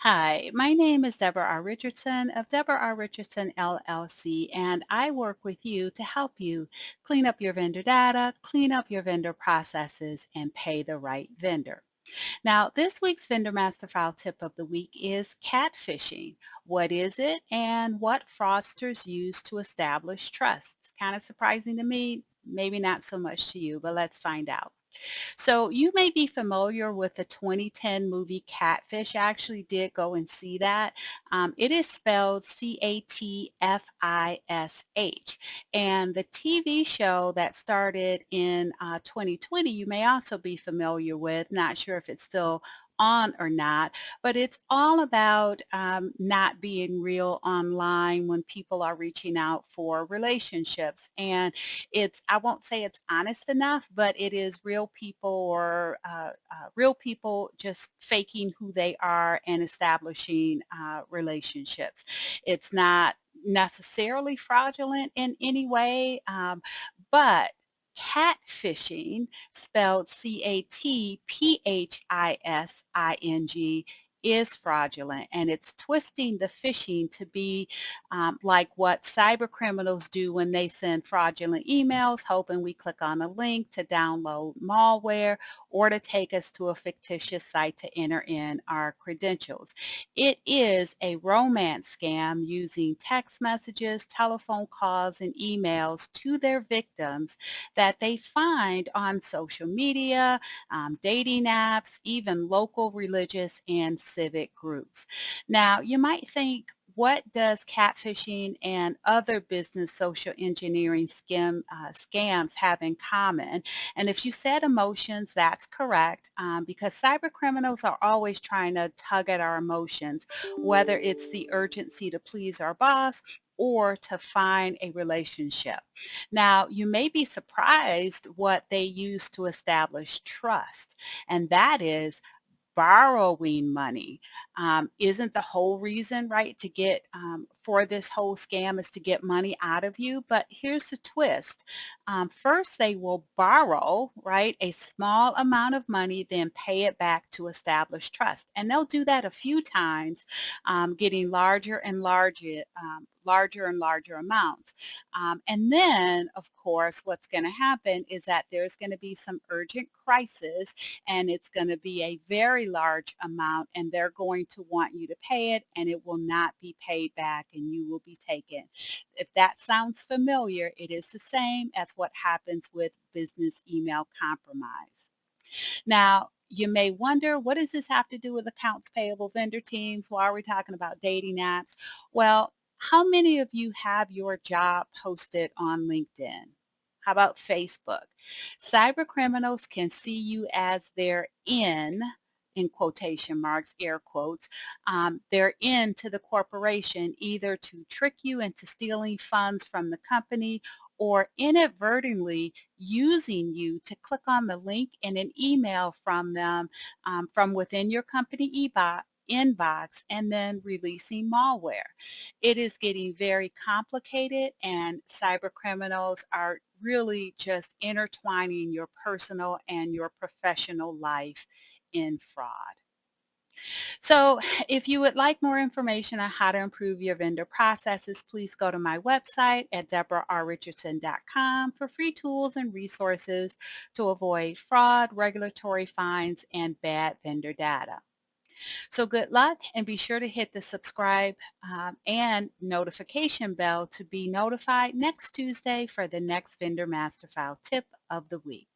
Hi, my name is Debra R. Richardson of Debra R. Richardson LLC, and I work with you to help you clean up your vendor data, clean up your vendor processes, and pay the right vendor. Now, this week's Vendor Master File tip of the week is catfishing. What is it and what fraudsters use to establish trust? It's kind of surprising to me, maybe not so much to you, but let's find out. So you may be familiar with the 2010 movie Catfish. I actually did go and see that. It is spelled Catfish. And the TV show that started in 2020, you may also be familiar with. Not sure if it's still on or not, but it's all about not being real online when people are reaching out for relationships. And I won't say it's honest enough, but it is real people or real people just faking who they are and establishing relationships. It's not necessarily fraudulent in any way, but catfishing, spelled Catphishing, is fraudulent, and it's twisting the phishing to be like what cyber criminals do when they send fraudulent emails, hoping we click on a link to download malware or to take us to a fictitious site to enter in our credentials. It is a romance scam using text messages, telephone calls, and emails to their victims that they find on social media, dating apps, even local religious and civic groups. Now, you might think, what does catfishing and other business social engineering scams have in common? And if you said emotions, that's correct, because cyber criminals are always trying to tug at our emotions, whether it's the urgency to please our boss or to find a relationship. Now, you may be surprised what they use to establish trust, and that is borrowing money. Isn't the whole reason, right, to get for this whole scam is to get money out of you? But here's the twist. First, they will borrow, right, a small amount of money, then pay it back to establish trust. And they'll do that a few times, getting larger and larger amounts. And then, of course, what's going to happen is that there's going to be some urgent crisis, and it's going to be a very large amount, and they're going to want you to pay it, and it will not be paid back, and you will be taken. If that sounds familiar, it is the same as what happens with business email compromise. Now, you may wonder, what does this have to do with accounts payable vendor teams? Why are we talking about dating apps? Well, how many of you have your job posted on LinkedIn? How about Facebook? Cyber criminals can see you as their in quotation marks, air quotes, they're in to the corporation, either to trick you into stealing funds from the company or inadvertently using you to click on the link in an email from them from within your company inbox and then releasing malware. It is getting very complicated, and cyber criminals are really just intertwining your personal and your professional life in fraud. So if you would like more information on how to improve your vendor processes, please go to my website at deborarrichardson.com for free tools and resources to avoid fraud, regulatory fines, and bad vendor data. So good luck, and be sure to hit the subscribe and notification bell to be notified next Tuesday for the next Vendor Master File tip of the week.